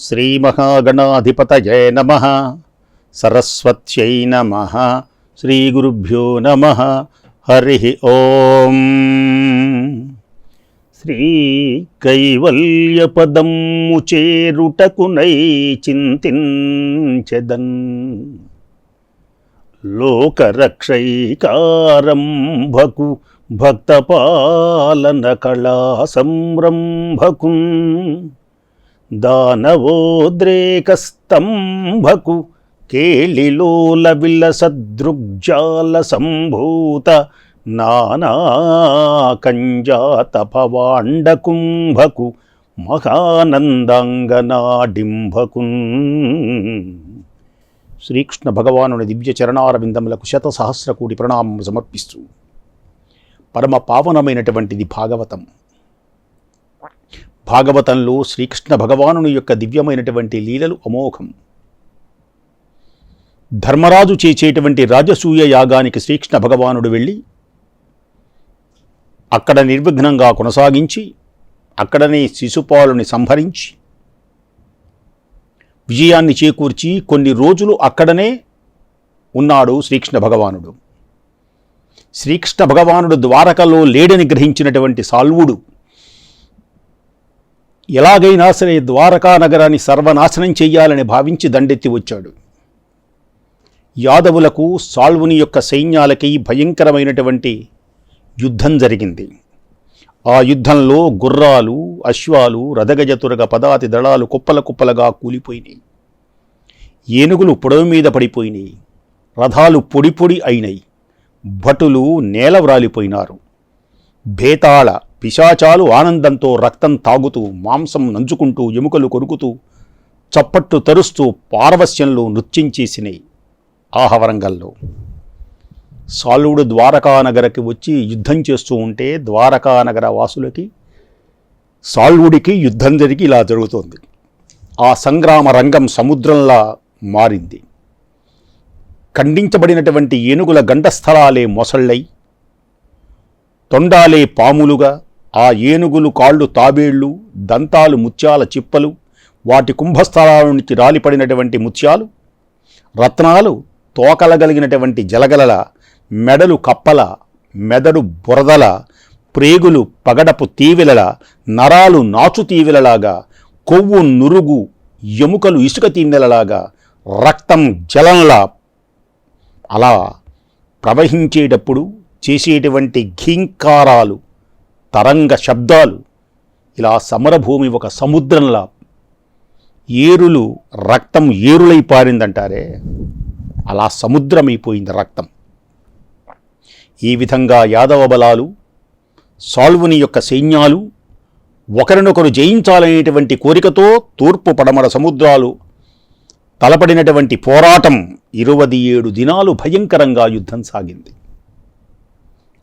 శ్రీమహాగణాధిపతయే నమః. సరస్వత్యై నమః. శ్రీగురుభ్యో నమః. హరి ఓం. శ్రీ కైవల్యపదము చేరుటకునై చింతించెదన్, లోకరక్షైకారంభకు భక్తపాలన కళా సంరంభకు, దానవోద్రేకస్తంభకు కేళిలోల విలసదృగ్జాల సంభూత నానాకంజాత భవాండకుంభకు మహానందాంగనాడింభకు. శ్రీకృష్ణ భగవానుని దివ్య చరణారవిందములకు శతసహస్రకోటి ప్రణామం సమర్పిస్తూ, పరమ పావనమైనటువంటిది భాగవతం. భాగవతంలో శ్రీకృష్ణ భగవానుని యొక్క దివ్యమైనటువంటి లీలలు అమోఘం. ధర్మరాజు చేసేటువంటి రాజసూయ యాగానికి శ్రీకృష్ణ భగవానుడు వెళ్ళి అక్కడ నిర్విఘ్నంగా కొనసాగించి, అక్కడనే శిశుపాలుని సంహరించి విజయాన్ని చేకూర్చి కొన్ని రోజులు అక్కడనే ఉన్నాడు శ్రీకృష్ణ భగవానుడు. శ్రీకృష్ణ భగవానుడు ద్వారకలో లేడని గ్రహించినటువంటి సాల్వుడు ఎలాగైనా సరే ద్వారకా నగరాన్ని సర్వనాశనం చెయ్యాలని భావించి దండెత్తి వచ్చాడు. యాదవులకు సాల్వుని యొక్క సైన్యాలకి భయంకరమైనటువంటి యుద్ధం జరిగింది. ఆ యుద్ధంలో గుర్రాలు, అశ్వాలు, రథగజతురగ పదాతి దళాలు కుప్పల కుప్పలుగా కూలిపోయినాయి. ఏనుగులు పొడవు మీద పడిపోయినాయి. రథాలు పొడి పొడి అయినాయి. భటులు నేల వ్రాలిపోయినారు. భేతాళ పిశాచాలు ఆనందంతో రక్తం తాగుతూ, మాంసం నంచుకుంటూ, ఎముకలు కొరుకుతూ, చప్పట్టు తరుస్తూ పారవస్యంలో నృత్యం చేసినాయి ఆహవరంగంలో. సాల్వుడు ద్వారకానగరకి వచ్చి యుద్ధం చేస్తూ ఉంటే ద్వారకానగర వాసులకి సాల్వుడికి యుద్ధం జరిగి ఇలా జరుగుతోంది. ఆ సంగ్రామ రంగం సముద్రంలా మారింది. ఖండించబడినటువంటి ఏనుగుల గండస్థలాలే మొసళ్ళై, తొండాలే పాములుగా, ఆ ఏనుగులు కాళ్ళు తాబేళ్లు, దంతాలు ముత్యాల చిప్పలు, వాటి కుంభస్థలాల నుంచి రాలిపడినటువంటి ముత్యాలు, రత్నాలు, తోకలగలిగినటువంటి జలగలల, మెడలు కప్పల, మెదడు బురదల, ప్రేగులు పగడపు తీవెలల, నరాలు నాచు తీవెలలాగా, కొవ్వు నురుగు, ఎముకలు ఇసుక తీనెలలాగా, రక్తం జలంలా అలా ప్రవహించేటప్పుడు చేసేటువంటి ఘీంకారాలు, తరంగ శబ్దాలు, ఇలా సమరభూమి ఒక సముద్రంలా, ఏరులు రక్తం ఏరులై పారిందంటారే, అలా సముద్రమైపోయింది రక్తం. ఈ విధంగా యాదవ బలాలు, సాల్వుని యొక్క సైన్యాలు ఒకరినొకరు జయించాలనేటువంటి కోరికతో తూర్పు పడమర సముద్రాలు తలపడినటువంటి పోరాటం 27 దినాలు భయంకరంగా యుద్ధం సాగింది.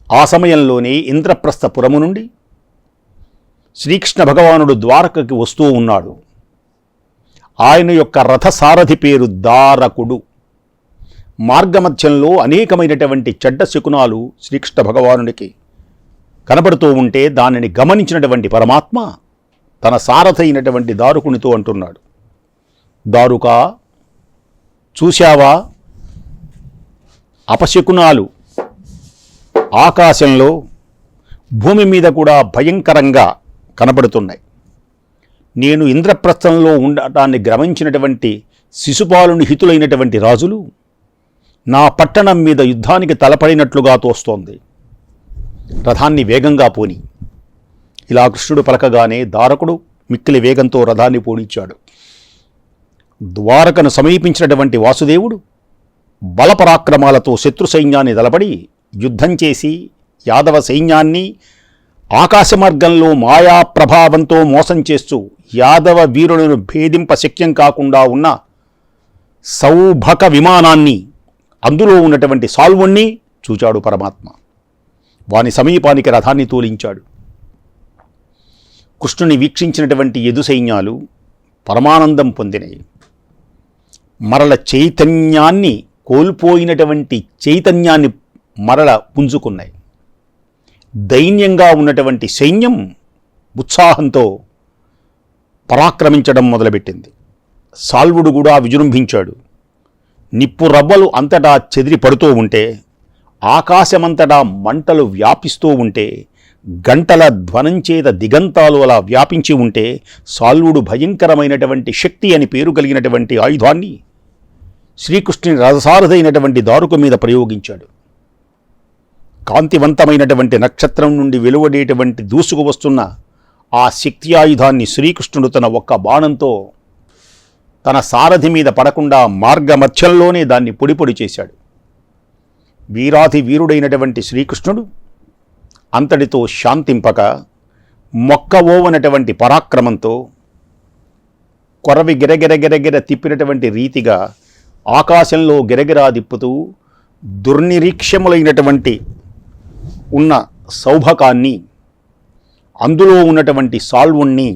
ఆ సమయంలోనే ఇంద్రప్రస్థపురము నుండి శ్రీకృష్ణ భగవానుడు ద్వారకకి వస్తూ ఉన్నాడు. ఆయన యొక్క రథసారథి పేరు దారకుడు. మార్గమధ్యంలో అనేకమైనటువంటి చెడ్డ శకునాలు శ్రీకృష్ణ భగవానుడికి కనబడుతూ ఉంటే దానిని గమనించినటువంటి పరమాత్మ తన సారథైనటువంటి దారుకునితో అంటున్నాడు, దారుకా, చూశావా, అపశకునాలు ఆకాశంలో భూమి మీద కూడా భయంకరంగా కనబడుతున్నాయి. నేను ఇంద్రప్రస్థంలో ఉండటాన్ని గమనించినటువంటి శిశుపాలుని హితులైనటువంటి రాజులు నా పట్టణం మీద యుద్ధానికి తలపడినట్లుగా తోస్తోంది. రథాన్ని వేగంగా పోని. ఇలా కృష్ణుడు పలకగానే దారకుడు మిక్కిలి వేగంతో రథాన్ని పోనిచ్చాడు. ద్వారకను సమీపించినటువంటి వాసుదేవుడు బలపరాక్రమాలతో శత్రు సైన్యాన్ని తలపడి యుద్ధం చేసి యాదవ సైన్యాన్ని ఆకాశ మార్గంలో మాయా ప్రభావంతో మోసం చేస్తూ యాదవ వీరులను భేదింప శక్యం కాకుండా ఉన్న సౌభక విమానాన్ని, అందులో ఉన్నటువంటి సాల్వుణ్ణి చూచాడు పరమాత్మ. వాని సమీపానికి రథాన్ని తోలించాడు. కృష్ణుని వీక్షించినటువంటి యదు సైన్యాలు పరమానందం పొందినాయి. మరల చైతన్యాన్ని కోల్పోయినటువంటి చైతన్యాన్ని మరల పుంజుకున్నాయి. దైన్యంగా ఉన్నటువంటి సైన్యం ఉత్సాహంతో పరాక్రమించడం మొదలుపెట్టింది. సాల్వుడు కూడా విజృంభించాడు. నిప్పు రవ్వలు అంతటా చెదిరి పడుతూ ఉంటే, ఆకాశమంతటా మంటలు వ్యాపిస్తూ ఉంటే, గంటల ధ్వనంచేత దిగంతాలు అలా వ్యాపించి ఉంటే, సాల్వుడు భయంకరమైనటువంటి శక్తి అని పేరు కలిగినటువంటి ఆయుధాన్ని శ్రీకృష్ణుని రథసారథైనటువంటి దారుక మీద ప్రయోగించాడు. కాంతివంతమైనటువంటి నక్షత్రం నుండి వెలువడేటువంటి దూసుకు వస్తున్న ఆ శక్తి ఆయుధాన్ని శ్రీకృష్ణుడు తన ఒక్క బాణంతో తన సారథి మీద పడకుండా మార్గమధ్యంలోనే దాన్ని పొడి పొడి చేశాడు. వీరాధి వీరుడైనటువంటి శ్రీకృష్ణుడు అంతటితో శాంతింపక మొక్కవోవనటువంటి పరాక్రమంతో కొరవి గిరగిర తిప్పినటువంటి రీతిగా ఆకాశంలో గిరగిరా తిప్పుతూ దుర్నిరీక్ష్యములైనటువంటి ఉన్న సౌభకాన్ని, అందులో ఉన్నటువంటి సాల్వుణ్ణి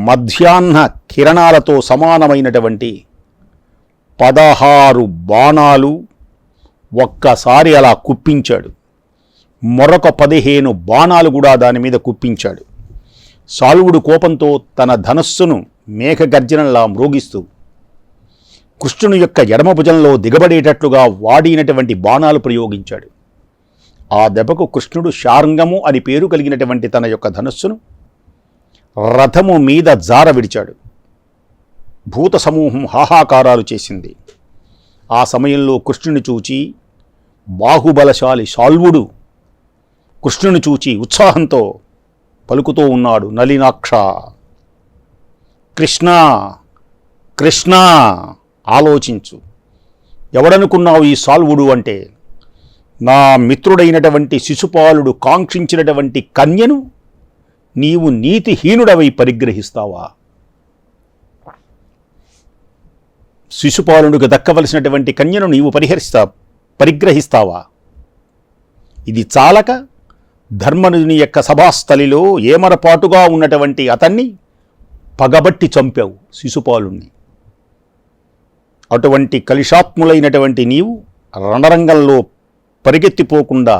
మధ్యాహ్న కిరణాలతో సమానమైనటువంటి 16 బాణాలు ఒక్కసారి అలా కుప్పించాడు. మరొక 15 బాణాలు కూడా దాని మీద కుప్పించాడు. సాల్వుడు కోపంతో తన ధనస్సును మేఘగర్జనలా మ్రోగిస్తూ కృష్ణుని యొక్క ఎడమ భుజంలో దిగబడేటట్లుగా వాడినటువంటి బాణాలు ప్రయోగించాడు. ఆ దెబ్బకు కృష్ణుడు శార్ంగము అని పేరు కలిగినటువంటి తన యొక్క ధనస్సును రథము మీద జార విడిచాడు. భూత సమూహం హాహాకారాలు చేసింది. ఆ సమయంలో కృష్ణుని చూచి బాహుబలశాలి సాల్వుడు కృష్ణుని చూచి ఉత్సాహంతో పలుకుతూ ఉన్నాడు, నలినాక్ష, కృష్ణ కృష్ణ, ఆలోచించు, ఎవడనుకున్నావు ఈ సాల్వుడు అంటే? నా మిత్రుడైనటువంటి శిశుపాలుడు కాంక్షించినటువంటి కన్యను నీవు నీతిహీనుడవై పరిగ్రహిస్తావా? శిశుపాలుడికి దక్కవలసినటువంటి కన్యను నీవు పరిగ్రహిస్తావా? ఇది చాలక ధర్మనుని యొక్క సభాస్థలిలో ఏమరపాటుగా ఉన్నటువంటి అతన్ని పగబట్టి చంపావు శిశుపాలుణ్ణి. అటువంటి కలిశాత్ములైనటువంటి నీవు రణరంగంలో పరిగెత్తిపోకుండా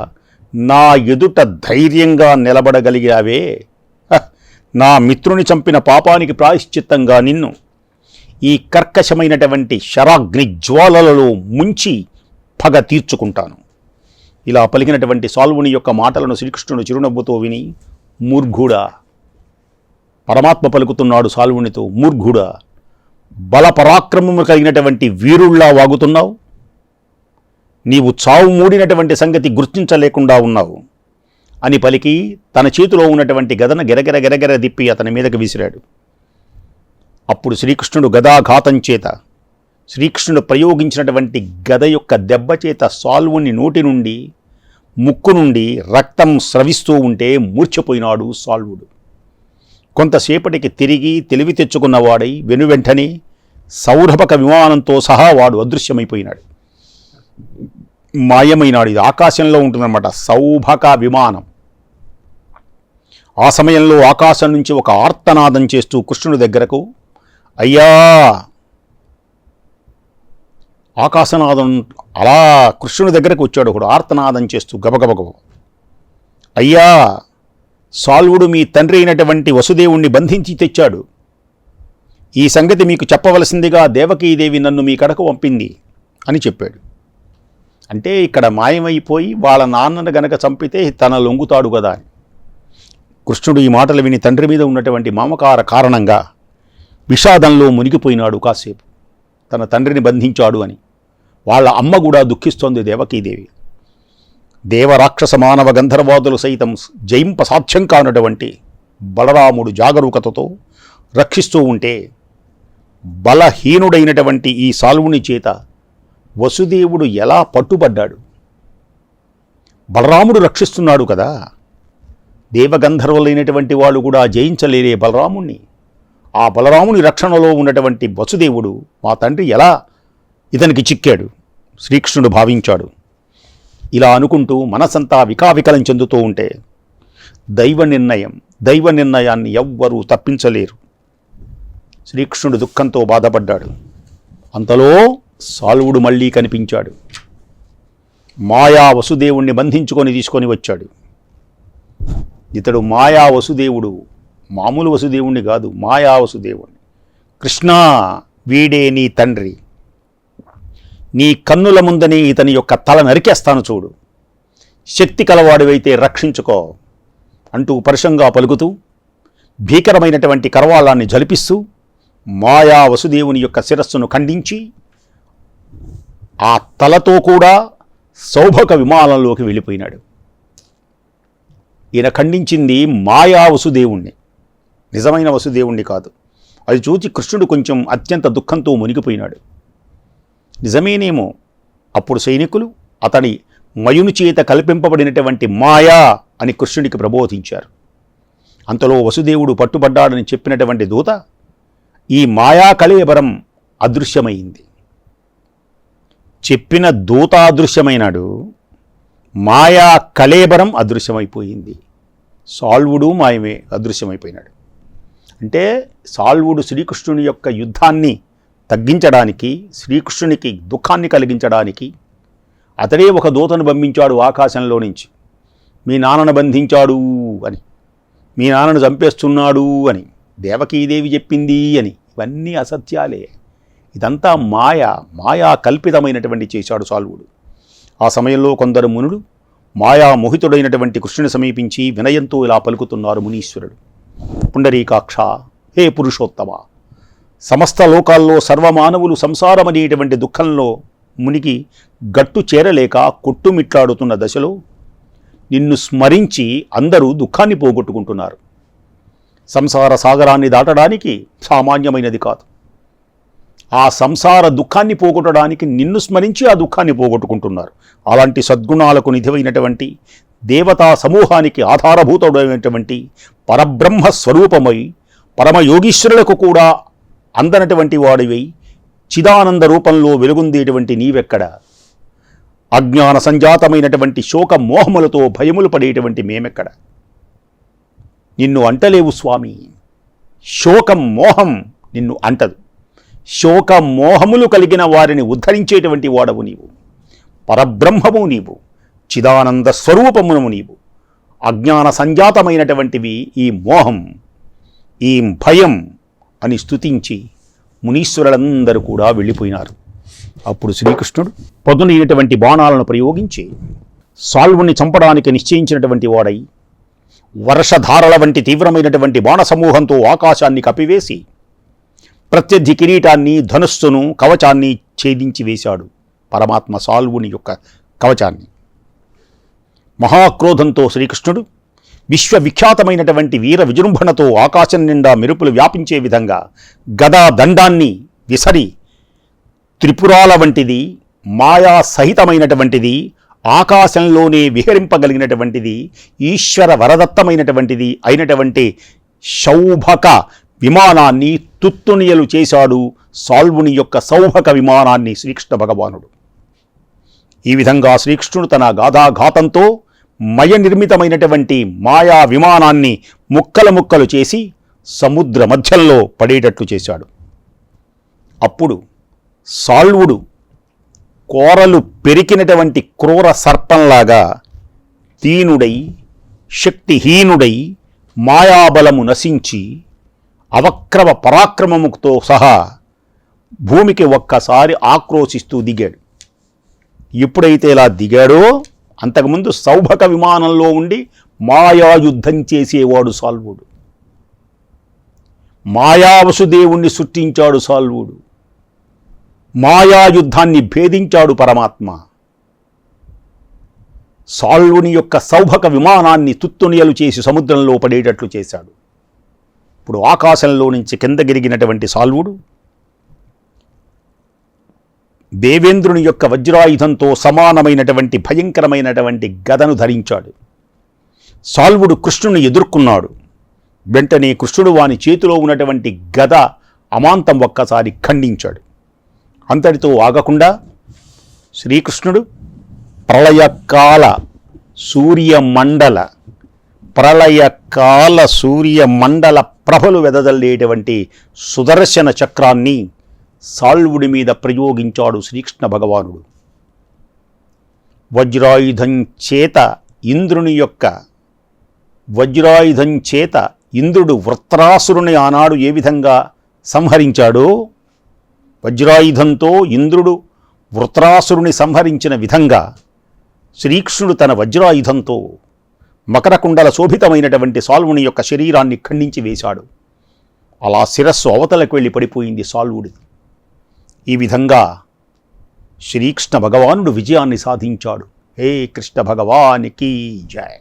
నా ఎదుట ధైర్యంగా నిలబడగలిగావే. నా మిత్రుని చంపిన పాపానికి ప్రాయశ్చిత్తంగా నిన్ను ఈ కర్కశమైనటువంటి శరాగ్ని జ్వాలలలో ముంచి పగ తీర్చుకుంటాను. ఇలా పలికినటువంటి సాల్వుని యొక్క మాటలను శ్రీకృష్ణుడు చిరునవ్వుతో విని, మూర్ఘుడా, పరమాత్మ పలుకుతున్నాడు సాల్వునితో, మూర్ఘుడా, బలపరాక్రమము కలిగినటువంటి వీరుల్లా వాగుతున్నావు, నీవు చావు మూడినటువంటి సంగతి గుర్తించలేకుండా ఉన్నావు అని పలికి తన చేతిలో ఉన్నటువంటి గదను గిరగిర దిప్పి అతని మీదకి విసిరాడు. అప్పుడు శ్రీకృష్ణుడు గదాఘాతం చేత, శ్రీకృష్ణుడు ప్రయోగించినటువంటి గద యొక్క దెబ్బ చేత సాల్వుని నోటి నుండి ముక్కు నుండి రక్తం స్రవిస్తూ ఉంటే మూర్ఛపోయినాడు సాల్వుడు. కొంతసేపటికి తిరిగి తెలివి తెచ్చుకున్నవాడై వెనువెంటనే సౌరభక విమానంతో సహా వాడు అదృశ్యమైపోయినాడు, మాయమైనాడు. ఇది ఆకాశంలో ఉంటుందన్నమాట, సౌభక విమానం. ఆ సమయంలో ఆకాశం నుంచి ఒక ఆర్తనాదం చేస్తూ కృష్ణుడి దగ్గరకు, అయ్యా, ఆకాశనాదం అలా కృష్ణుడి దగ్గరకు వచ్చాడు ఒకడు ఆర్తనాదం చేస్తూ గబగబగబ, అయ్యా, సాల్వుడు మీ తండ్రి అయినటువంటి వసుదేవుణ్ణి బంధించి తెచ్చాడు. ఈ సంగతి మీకు చెప్పవలసిందిగా దేవకీదేవి నన్ను మీ కడకు పంపింది అని చెప్పాడు. అంటే ఇక్కడ మాయమైపోయి వాళ్ళ నాన్నను గనక చంపితే తన లొంగుతాడు కదా అని. కృష్ణుడు ఈ మాటలు విని తండ్రి మీద ఉన్నటువంటి మమకార కారణంగా విషాదంలో మునిగిపోయినాడు కాసేపు, తన తండ్రిని బంధించాడు అని. వాళ్ళ అమ్మ కూడా దుఃఖిస్తోంది దేవకీదేవి. దేవరాక్షస మానవ గంధర్వాదులు సైతం జయింప సాధ్యం కానటువంటి బలరాముడు జాగరూకతతో రక్షిస్తూ ఉంటే, బలహీనుడైనటువంటి ఈ సాల్వుని చేత వసుదేవుడు ఎలా పట్టుబడ్డాడు. బలరాముడు రక్షిస్తున్నాడు కదా, దేవగంధర్వులైనటువంటి వాళ్ళు కూడా జయించలేరే బలరాముణ్ణి. ఆ బలరాముని రక్షణలో ఉన్నటువంటి వసుదేవుడు మా తండ్రి ఎలా ఇతనికి చిక్కాడు శ్రీకృష్ణుడు భావించాడు. ఇలా అనుకుంటూ మనసంతా వికావికలం చెందుతూ ఉంటే, దైవ నిర్ణయాన్ని ఎవ్వరూ తప్పించలేరు. శ్రీకృష్ణుడు దుఃఖంతో బాధపడ్డాడు. అంతలో సాల్వుడు మళ్ళీ కనిపించాడు. మాయా వసుదేవుణ్ణి బంధించుకొని తీసుకొని వచ్చాడు. ఇతడు మాయా వసుదేవుడు, మామూలు వసుదేవుణ్ణి కాదు, మాయా వసుదేవుణ్ణి. కృష్ణా, వీడే నీ తండ్రి, నీ కన్నుల ముందని ఇతని యొక్క తల నరికేస్తాను చూడు, శక్తి కలవాడివైతే రక్షించుకో అంటూ పరుషంగా పలుకుతూ భీకరమైనటువంటి కరవాళాన్ని జలిపిస్తూ మాయా వసుదేవుని యొక్క శిరస్సును ఖండించి ఆ తలతో కూడా సౌభక విమానంలోకి వెళ్ళిపోయినాడు. ఈయన ఖండించింది మాయా వసుదేవుణ్ణి, నిజమైన వసుదేవుణ్ణి కాదు. అది చూచి కృష్ణుడు కొంచెం అత్యంత దుఃఖంతో మునిగిపోయినాడు. నిజమేనేమో అప్పుడు సైనికులు అతని మయుని చేత కల్పింపబడినటువంటి మాయా అని కృష్ణుడికి ప్రబోధించారు. అంతలో వసుదేవుడు పట్టుబడ్డాడని చెప్పినటువంటి దూత ఈ మాయా కళేబరం అదృశ్యమైంది. చెప్పిన దూత అదృశ్యమైనాడు, మాయా కళేబరం అదృశ్యమైపోయింది. సాల్వుడు మాయమే అదృశ్యమైపోయినాడు. అంటే సాల్వుడు శ్రీకృష్ణుని యొక్క యుద్ధాన్ని తగ్గించడానికి, శ్రీకృష్ణునికి దుఃఖాన్ని కలిగించడానికి అతడే ఒక దూతను పంపించాడు ఆకాశంలో నుంచి. మీ నాన్నను బంధించాడు అని, మీ నాన్నను చంపేస్తున్నాడు అని దేవకీదేవి చెప్పింది అని. ఇవన్నీ అసత్యాలే. ఇదంతా మాయా కల్పితమైనటువంటి చేశాడు సాల్వుడు. ఆ సమయంలో కొందరు మునులు మాయా మోహితుడైనటువంటి కృష్ణుని సమీపించి వినయంతో ఇలా పలుకుతున్నారు మునీశ్వరుడు. పుండరీకాక్ష, హే పురుషోత్తమ, సమస్త లోకాల్లో సర్వమానవులు సంసారమనేటువంటి దుఃఖంలో మునిగి గట్టు చేరలేక కొట్టుమిట్లాడుతున్న దశలో నిన్ను స్మరించి అందరూ దుఃఖాన్ని పోగొట్టుకుంటున్నారు. సంసార సాగరాన్ని దాటడానికి సామాన్యమైనది కాదు. ఆ సంసార దుఃఖాన్ని పోగొట్టడానికి నిన్ను స్మరించి ఆ దుఃఖాన్ని పోగొట్టుకుంటున్నారు. అలాంటి సద్గుణాలకు నిధివైనటువంటి దేవతా సమూహానికి ఆధారభూతుడైనటువంటి పరబ్రహ్మ స్వరూపమై పరమయోగీశ్వరులకు కూడా అందనటువంటి వాడివై చిదానంద రూపంలో వెలుగొందేటువంటి నీవెక్కడ? అజ్ఞాన సంజాతమైనటువంటి శోక మోహములతో భయములు పడేటువంటి మేమెక్కడ? నిన్ను అంటలేవు స్వామి. శోకం మోహం నిన్ను అంటదు. శోక మోహములు కలిగిన వారిని ఉద్ధరించేటువంటి వాడవు నీవు. పరబ్రహ్మము నీవు, చిదానంద స్వరూపమును నీవు. అజ్ఞాన సంజాతమైనటువంటివి ఈ మోహం, ఈ భయం అని స్తుతించి మునీశ్వరులందరూ కూడా వెళ్ళిపోయినారు. అప్పుడు శ్రీకృష్ణుడు పదునైనటువంటి బాణాలను ప్రయోగించి సాల్వుని చంపడానికి నిశ్చయించినటువంటి వాడై వర్షధారల వంటి తీవ్రమైనటువంటి బాణ సమూహంతో ఆకాశాన్ని కప్పివేసి ప్రత్యర్థి కిరీటాన్ని, ధనుస్సును, కవచాన్ని ఛేదించి వేశాడు. పరమాత్మ సాల్వుని యొక్క కవచాన్ని. మహాక్రోధంతో శ్రీకృష్ణుడు విశ్వవిఖ్యాతమైనటువంటి వీర విజృంభణతో ఆకాశం నిండా మెరుపులు వ్యాపించే విధంగా గదా దండాన్ని విసరి త్రిపురాల వంటిది, మాయా సహితమైనటువంటిది, ఆకాశంలోనే విహరింపగలిగినటువంటిది, ఈశ్వర వరదత్తమైనటువంటిది అయినటువంటి సౌభక విమానాన్ని తుత్తునియలు చేశాడు. సాల్వుని యొక్క సౌభక విమానాన్ని శ్రీకృష్ణ భగవానుడు. ఈ విధంగా శ్రీకృష్ణుడు తన గాథాఘాతంతో మయ నిర్మితమైనటువంటి మాయా విమానాన్ని ముక్కలు ముక్కలు చేసి సముద్ర మధ్యంలో పడేటట్లు చేశాడు. అప్పుడు సాల్వుడు కోరలు పెరికినటువంటి క్రూర సర్పంలాగా దీనుడై, శక్తిహీనుడై, మాయాబలము నశించి అవక్రమ పరాక్రమముతో సహా భూమికి ఒక్కసారి ఆక్రోశిస్తూ దిగాడు. ఎప్పుడైతే ఇలా దిగాడో అంతకుముందు సౌభక విమానంలో ఉండి మాయాయుద్ధం చేసేవాడు సాల్వుడు. మాయావసుదేవుణ్ణి సృష్టించాడు సాల్వుడు. మాయాయుద్ధాన్ని భేదించాడు పరమాత్మ. సాల్వుని యొక్క సౌభక విమానాన్ని తుత్తునియలు చేసి సముద్రంలో పడేటట్లు చేశాడు. ఇప్పుడు ఆకాశంలో నుంచి కింద గిరిగినటువంటి సాల్వుడు దేవేంద్రుని యొక్క వజ్రాయుధంతో సమానమైనటువంటి భయంకరమైనటువంటి గదను ధరించాడు. సాల్వుడు కృష్ణుని ఎదుర్కొన్నాడు. వెంటనే కృష్ణుడు వాని చేతిలో ఉన్నటువంటి గద అమాంతం ఒక్కసారి ఖండించాడు. అంతటితో ఆగకుండా శ్రీకృష్ణుడు ప్రళయకాల సూర్యమండల ప్రభలు వెదజల్లేటువంటి సుదర్శన చక్రాన్ని సాల్వుడి మీద ప్రయోగించాడు శ్రీకృష్ణ భగవానుడు. వజ్రాయుధం చేత ఇంద్రుడు వృత్రాసురుని ఆనాడు ఏ విధంగా సంహరించాడో, వజ్రాయుధంతో ఇంద్రుడు వృత్రాసురుని సంహరించిన విధంగా శ్రీకృష్ణుడు తన వజ్రాయుధంతో మకరకుండల శోభితమైనటువంటి సాల్వుని యొక్క శరీరాన్ని ఖండించి వేశాడు. అలా శిరస్సు అవతలకు వెళ్ళి పడిపోయింది సాల్వుడిది. ఈ విధంగా శ్రీకృష్ణ భగవానుడు విజయాన్ని సాధించాడు. హే కృష్ణ భగవానికి జయ.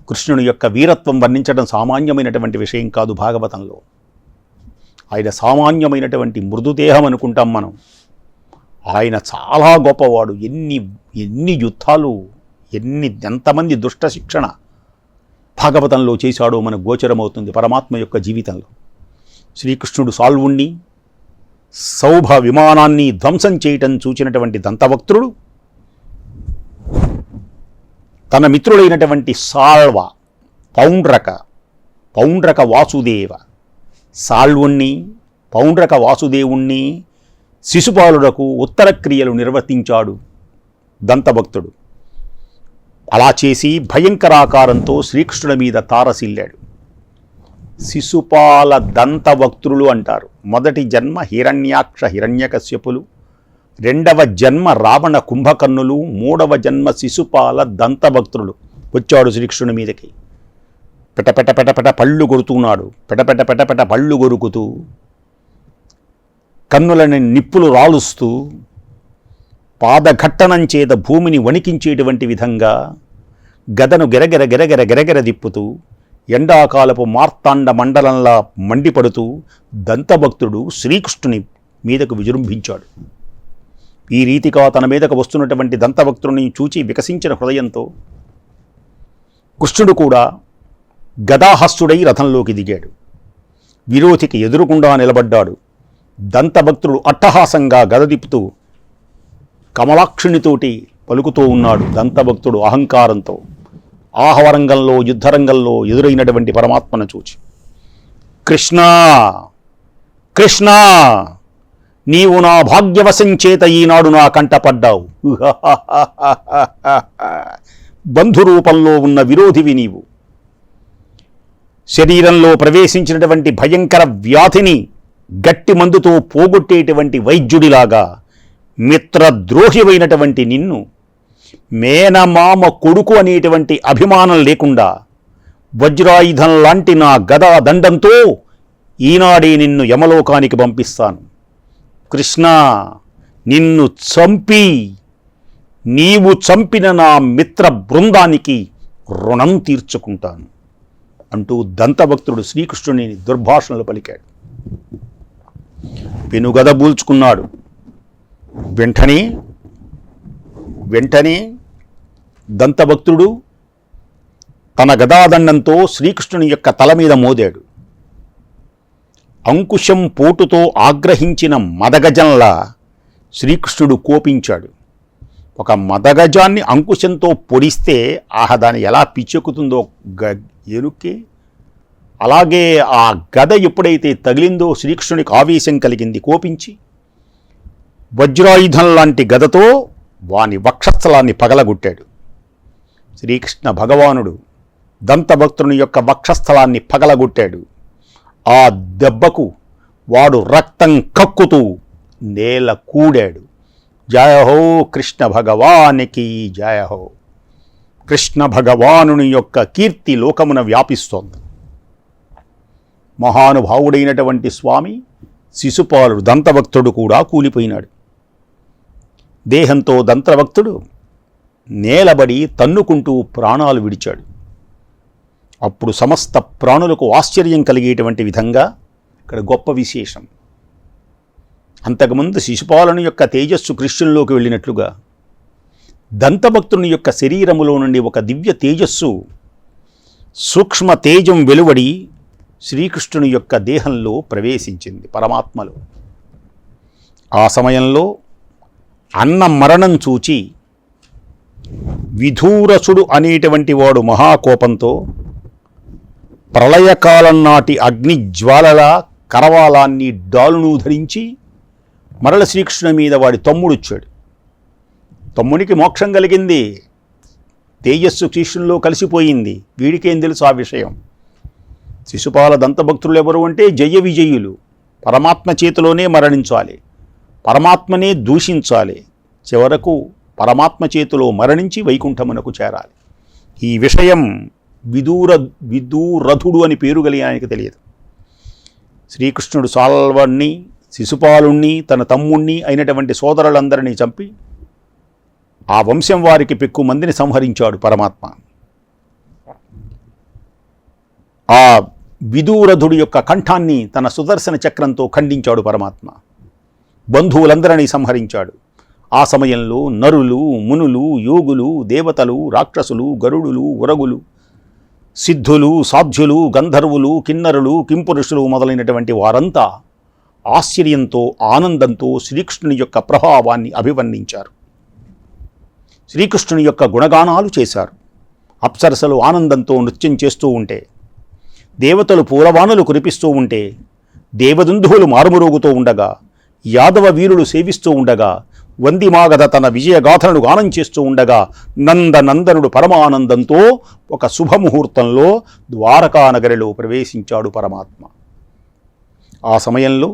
కృష్ణుని యొక్క వీరత్వం వర్ణించడం సామాన్యమైనటువంటి విషయం కాదు. భాగవతంలో ఆయన సామాన్యమైనటువంటి మృదుదేహం అనుకుంటాం మనం. ఆయన చాలా గొప్పవాడు. ఎన్ని యుద్ధాలు, ఎంతమంది దుష్ట శిక్షణ భాగవతంలో చేశాడో మనకు గోచరమవుతుంది. పరమాత్మ యొక్క జీవితంలో శ్రీకృష్ణుడు సాల్వుణ్ణి, సౌభ విమానాన్ని ధ్వంసం చేయటం చూచినటువంటి దంతవక్త్రుడు తన మిత్రుడైనటువంటి సాల్వ, పౌండ్రక వాసుదేవ, సాల్వుణ్ణి, పౌండ్రక వాసుదేవుణ్ణి శిశుపాలుడకు ఉత్తర క్రియలు నిర్వర్తించాడు దంతభక్తుడు. అలా చేసి భయంకరాకారంతో శ్రీకృష్ణుడి మీద తారసిల్లాడు. శిశుపాల దంతభక్తులు అంటారు. మొదటి జన్మ హిరణ్యాక్ష హిరణ్యకశ్యపులు, రెండవ జన్మ రావణ కుంభకర్ణులు, మూడవ జన్మ శిశుపాల దంతభక్తులు. వచ్చాడు శ్రీకృష్ణుని మీదకి. పెటపెట పళ్ళు కొడుతున్నాడు. పెటపెట పళ్ళు కొరుకుతూ, కన్నులని నిప్పులు రాలుస్తూ, పాదఘట్టనం చేత భూమిని వణికించేటువంటి విధంగా గదను గెరగెర దిప్పుతూ, ఎండాకాలపు మార్తాండ మండలంలా మండిపడుతూ దంతభక్తుడు శ్రీకృష్ణుని మీదకు విజృంభించాడు. ఈ రీతిగా తన మీదకు వస్తున్నటువంటి దంతభక్తుడిని చూచి వికసించిన హృదయంతో కృష్ణుడు కూడా గదాహస్తుడై రథంలోకి దిగాడు. విరోధికి ఎదురుకుండా నిలబడ్డాడు. దంతభక్తుడు అట్టహాసంగా గద తిప్పుతూ కమలాక్షునితోటి పలుకుతూ ఉన్నాడు. దంతభక్తుడు అహంకారంతో ఆహవరంగంలో, యుద్ధరంగంలో ఎదురైనటువంటి పరమాత్మను చూచి, కృష్ణ కృష్ణ, నీవు నా భాగ్యవశం చేత ఈనాడు నా కంటపడ్డావు. బంధురూపంలో ఉన్న విరోధివి నీవు. శరీరంలో ప్రవేశించినటువంటి భయంకర వ్యాధిని గట్టి మందుతో పోగొట్టేటువంటి వైద్యుడిలాగా మిత్రద్రోహివైనటువంటి నిన్ను మేనమామ కొడుకు అనేటువంటి అభిమానం లేకుండా వజ్రాయుధం లాంటి నా గదా దండంతో ఈనాడే నిన్ను యమలోకానికి పంపిస్తాను. కృష్ణ, నిన్ను చంపి నీవు చంపిన నా మిత్ర బృందానికి రుణం తీర్చుకుంటాను అంటూ దంతభక్తుడు శ్రీకృష్ణుని దుర్భాషణలు పలికాడు. పెనుగద బూల్చుకున్నాడు. వెంటనే దంతభక్తుడు తన గదాదండంతో శ్రీకృష్ణుని యొక్క తల మీద మోదాడు. అంకుశం పోటుతో ఆగ్రహించిన మదగజంలా శ్రీకృష్ణుడు కోపించాడు. ఒక మదగజాన్ని అంకుశంతో పొడిస్తే దాన్ని ఎలా పిచ్చెక్కుతుందో ఎరుక్కి, అలాగే ఆ గద ఎప్పుడైతే తగిలిందో శ్రీకృష్ణునికి ఆవేశం కలిగింది. కోపించి వజ్రాయుధం లాంటి గదతో వాని వక్షస్థలాన్ని పగలగొట్టాడు. శ్రీకృష్ణ భగవానుడు దంతభక్తుని యొక్క వక్షస్థలాన్ని పగలగొట్టాడు. ఆ దెబ్బకు వాడు రక్తం కక్కుతూ నేల కూడాడు. జయహో కృష్ణ భగవానికి జయహో. కృష్ణ భగవానుని యొక్క కీర్తి లోకమున వ్యాపిస్తోంది. మహానుభావుడైనటువంటి స్వామి శిశుపాలుడు దంతభక్తుడు కూడా కూలిపోయినాడు. దేహంతో దంతభక్తుడు నేలబడి తన్నుకుంటూ ప్రాణాలు విడిచాడు. అప్పుడు సమస్త ప్రాణులకు ఆశ్చర్యం కలిగేటువంటి విధంగా ఇక్కడ గొప్ప విశేషం. అంతకుముందు శిశుపాలుని యొక్క తేజస్సు కృష్ణుల్లోకి వెళ్ళినట్లుగా దంతభక్తుని యొక్క శరీరములో నుండి ఒక దివ్య తేజస్సు, సూక్ష్మ తేజం వెలువడి శ్రీకృష్ణుని యొక్క దేహంలో ప్రవేశించింది పరమాత్మలో. ఆ సమయంలో అన్న మరణం చూచి విధూరసుడు అనేటువంటి వాడు మహాకోపంతో ప్రళయకాలం నాటి అగ్నిజ్వాలల కరవాలాన్ని డాలును ధరించి మరల శ్రీకృష్ణుని మీద వాడి తమ్ముడు వచ్చాడు. తమ్మునికి మోక్షం కలిగింది, తేజస్సు కృష్ణుల్లో కలిసిపోయింది. వీడికేం తెలుసు ఆ విషయం? శిశుపాల దంతభక్తులు ఎవరు అంటే జయ విజయులు. పరమాత్మ చేతిలోనే మరణించాలి, పరమాత్మనే దూషించాలి, చివరకు పరమాత్మ చేతిలో మరణించి వైకుంఠమునకు చేరాలి. ఈ విషయం విదూరథుడు అని పేరు కలిగి ఆయనకు తెలియదు. శ్రీకృష్ణుడు సాల్వాణ్ణి, శిశుపాలుణ్ణి, తన తమ్ముణ్ణి అయినటువంటి సోదరులందరినీ చంపి ఆ వంశం వారికి పెక్కు మందిని సంహరించాడు పరమాత్మ. ఆ విదూరథుడి యొక్క కంఠాన్ని తన సుదర్శన చక్రంతో ఖండించాడు పరమాత్మ. బంధువులందరినీ సంహరించాడు. ఆ సమయంలో నరులు, మునులు, యోగులు, దేవతలు, రాక్షసులు, గరుడులు, ఉరగులు, సిద్ధులు, సాధ్యులు, గంధర్వులు, కిన్నరులు, కింపురుషులు మొదలైనటువంటి వారంతా ఆశ్చర్యంతో, ఆనందంతో శ్రీకృష్ణుని యొక్క ప్రభావాన్ని అభివర్ణించారు. శ్రీకృష్ణుని యొక్క గుణగానాలు చేశారు. అప్సరసలు ఆనందంతో నృత్యం చేస్తూ ఉంటే, దేవతలు పూలవానలు కురిపిస్తూ ఉంటే, దేవదుందువులు మారుమరోగుతూ ఉండగా, యాదవ వీరులు సేవిస్తూ ఉండగా, వందిమాగధ తన విజయగాథలను గానం చేస్తూ ఉండగా, నందనందనుడు పరమానందంతో ఒక శుభముహూర్తంలో ద్వారకా నగరిలో ప్రవేశించాడు పరమాత్మ. ఆ సమయంలో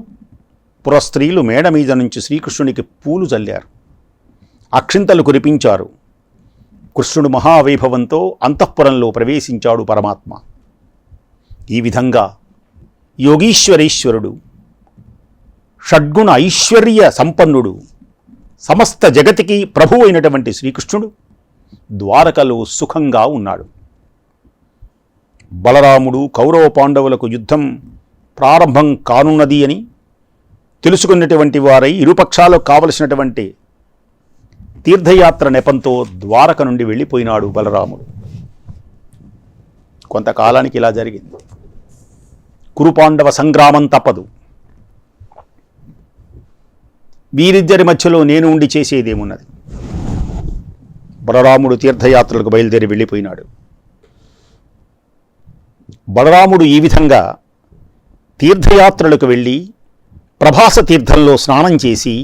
పురస్త్రీలు మేడ మీద నుంచి శ్రీకృష్ణునికి పూలు చల్లారు, అక్షింతలు కురిపించారు. కృష్ణుడు మహావైభవంతో అంతఃపురంలో ప్రవేశించాడు పరమాత్మ. ఈ విధంగా యోగీశ్వరేశ్వరుడు, షడ్గుణ ఐశ్వర్య సంపన్నుడు, సమస్త జగతికి ప్రభు అయినటువంటి శ్రీకృష్ణుడు ద్వారకలో సుఖంగా ఉన్నాడు. బలరాముడు కౌరవ పాండవులకు యుద్ధం ప్రారంభం కానున్నది అని తెలుసుకున్నటువంటి వారై ఇరుపక్షాలకు కావలసినటువంటి తీర్థయాత్ర నెపంతో ద్వారక నుండి వెళ్ళిపోయినాడు బలరాముడు. కొంతకాలానికి ఇలా జరిగింది. కురుపాండవ సంగ్రామం తప్పదు. వీరిద్దరి మధ్యలో నేను ఉండి చేసేదేమున్నది? బలరాముడు తీర్థయాత్రలకు బయలుదేరి వెళ్ళిపోయినాడు. బలరాముడు ఈ విధంగా తీర్థయాత్రలకు వెళ్ళి ప్రభాస తీర్థంలో స్నానం చేసి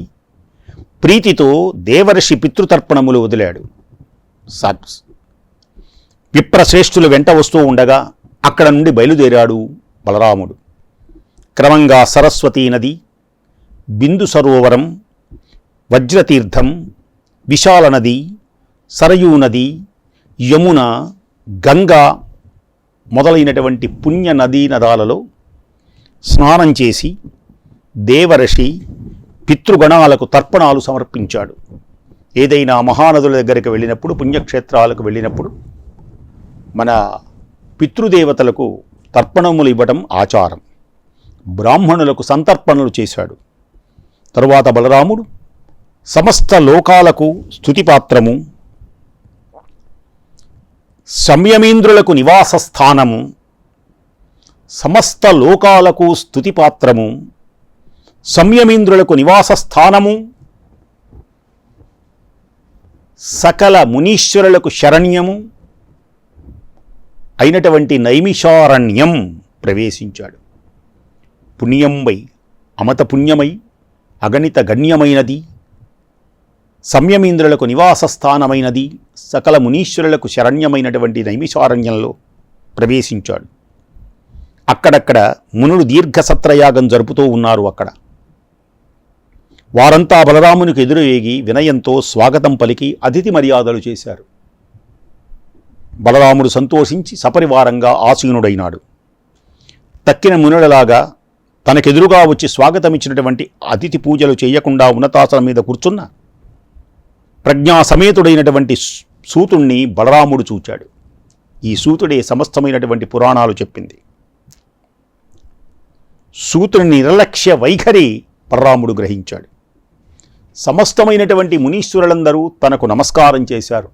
ప్రీతితో దేవర్షి పితృతర్పణములు వదిలాడు. విప్రశ్రేష్ఠులు వెంట వస్తూ ఉండగా అక్కడ నుండి బయలుదేరాడు బలరాముడు. క్రమంగా సరస్వతీ నది, బిందు సరోవరం, వజ్రతీర్థం, విశాల నది, సరయూ నది, యమున, గంగా మొదలైనటువంటి పుణ్య నదీ నదాలలో స్నానం చేసి దేవర్షి పితృగణాలకు తర్పణాలు సమర్పించాడు. ఏదైనా మహానదుల దగ్గరికి వెళ్ళినప్పుడు, పుణ్యక్షేత్రాలకు వెళ్ళినప్పుడు మన పితృదేవతలకు తర్పణములు ఇవ్వడం ఆచారం. బ్రాహ్మణులకు సంతర్పణలు చేశాడు. తరువాత బలరాముడు సమస్త లోకాలకు స్తుతిపాత్రము, సంయమేంద్రులకు నివాస స్థానము, సమస్త లోకాలకు స్తుతిపాత్రము, సంయమేంద్రులకు నివాస స్థానము, సకల మునీశ్వరులకు శరణ్యము అయినటువంటి నైమిషారణ్యం ప్రవేశించాడు. పుణ్యంబై అమత పుణ్యమై అగణిత గణ్యమైనది, సంయమేంద్రులకు నివాస స్థానమైనది, సకల మునీశ్వరులకు శరణ్యమైనటువంటి నైమిషారణ్యంలో ప్రవేశించాడు. అక్కడక్కడ మునులు దీర్ఘసత్రయాగం జరుపుతూ ఉన్నారు. అక్కడ వారంతా బలరామునికి ఎదురువేగి వినయంతో స్వాగతం పలికి అతిథి మర్యాదలు చేశారు. బలరాముడు సంతోషించి సపరివారంగా ఆసీనుడైనాడు. తక్కిన మునులలాగా తనకెదురుగా వచ్చి స్వాగతమిచ్చినటువంటి అతిథి పూజలు చేయకుండా ఉన్నతాసనం మీద కూర్చున్న ప్రజ్ఞా సమేతుడైనటువంటి సూతుణ్ణి బలరాముడు చూచాడు. ఈ సూతుడే సమస్తమైనటువంటి పురాణాలు చెప్పింది. సూతుని నిర్లక్ష్య వైఖరి బలరాముడు గ్రహించాడు. సమస్తమైనటువంటి మునీశ్వరులందరూ తనకు నమస్కారం చేశారు,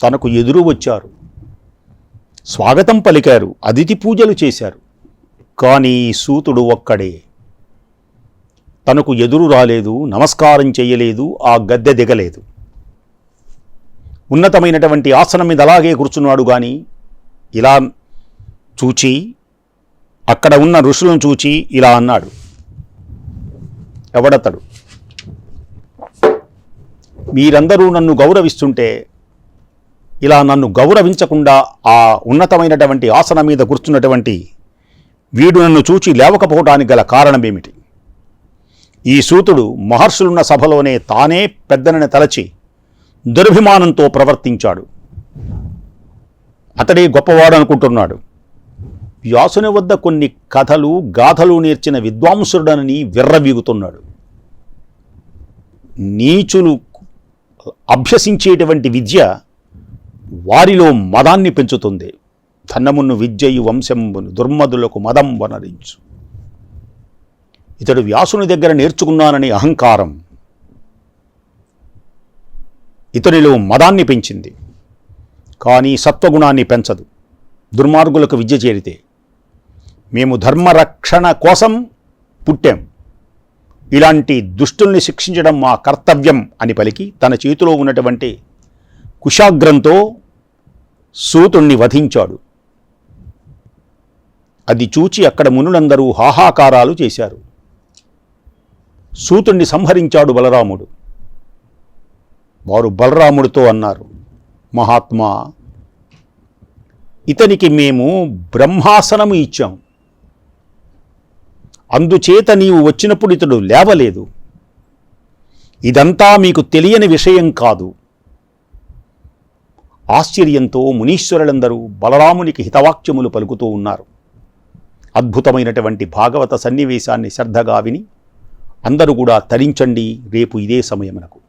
తనకు ఎదురు వచ్చారు, స్వాగతం పలికారు, అతిథి పూజలు చేశారు. కానీ సూతుడు ఒక్కడే తనకు ఎదురు రాలేదు, నమస్కారం చేయలేదు, ఆ గద్దె దిగలేదు. ఉన్నతమైనటువంటి ఆసనం మీద అలాగే కూర్చున్నాడు. కానీ ఇలా చూచి, అక్కడ ఉన్న ఋషులను చూచి ఇలా అన్నాడు, ఎవడతడు? మీరందరూ నన్ను గౌరవిస్తుంటే ఇలా నన్ను గౌరవించకుండా ఆ ఉన్నతమైనటువంటి ఆసనం మీద కూర్చున్నటువంటి వీడు నన్ను చూచి లేవకపోవటానికి గల కారణమేమిటి? ఈ సూతుడు మహర్షులున్న సభలోనే తానే పెద్దనని తలచి దురభిమానంతో ప్రవర్తించాడు. అతడే గొప్పవాడు అనుకుంటున్నాడు. వ్యాసుని వద్ద కొన్ని కథలు గాథలు నేర్చిన విద్వాంసుడనని విర్రవీగుతున్నాడు. నీచులు అభ్యసించేటువంటి విద్య వారిలో మదాన్ని పెంచుతుంది. ధనమును విద్యయు వంశంబును దుర్మదులకు మదం వనరించు. ఇతడు వ్యాసుని దగ్గర నేర్చుకున్నానని అహంకారం ఇతనిలో మదాన్ని పెంచింది, కానీ సత్వగుణాన్ని పెంచదు. దుర్మార్గులకు విద్య చేరితే మేము ధర్మరక్షణ కోసం పుట్టాం, ఇలాంటి దుష్టుల్ని శిక్షించడం మా కర్తవ్యం అని పలికి తన చేతిలో ఉన్నటువంటి కుశాగ్రంతో సూతుణ్ణి వధించాడు. అది చూచి అక్కడ మునులందరూ హాహాకారాలు చేశారు. సూతుణ్ణి సంహరించాడు బలరాముడు. వారు బలరాముడితో అన్నారు, మహాత్మా, ఇతనికి మేము బ్రహ్మాసనము ఇచ్చాం, అందుచేత నీవు వచ్చినప్పుడు ఇతడు లేవలేదు. ఇదంతా మీకు తెలియని విషయం కాదు. ఆశ్చర్యంతో మునీశ్వరులందరూ బలరామునికి హితవాక్యములు పలుకుతూ ఉన్నారు. అద్భుతమైనటువంటి భాగవత సన్నివేశాన్ని శ్రద్ధగా విని అందరూ కూడా తరించండి రేపు ఇదే సమయమునకు.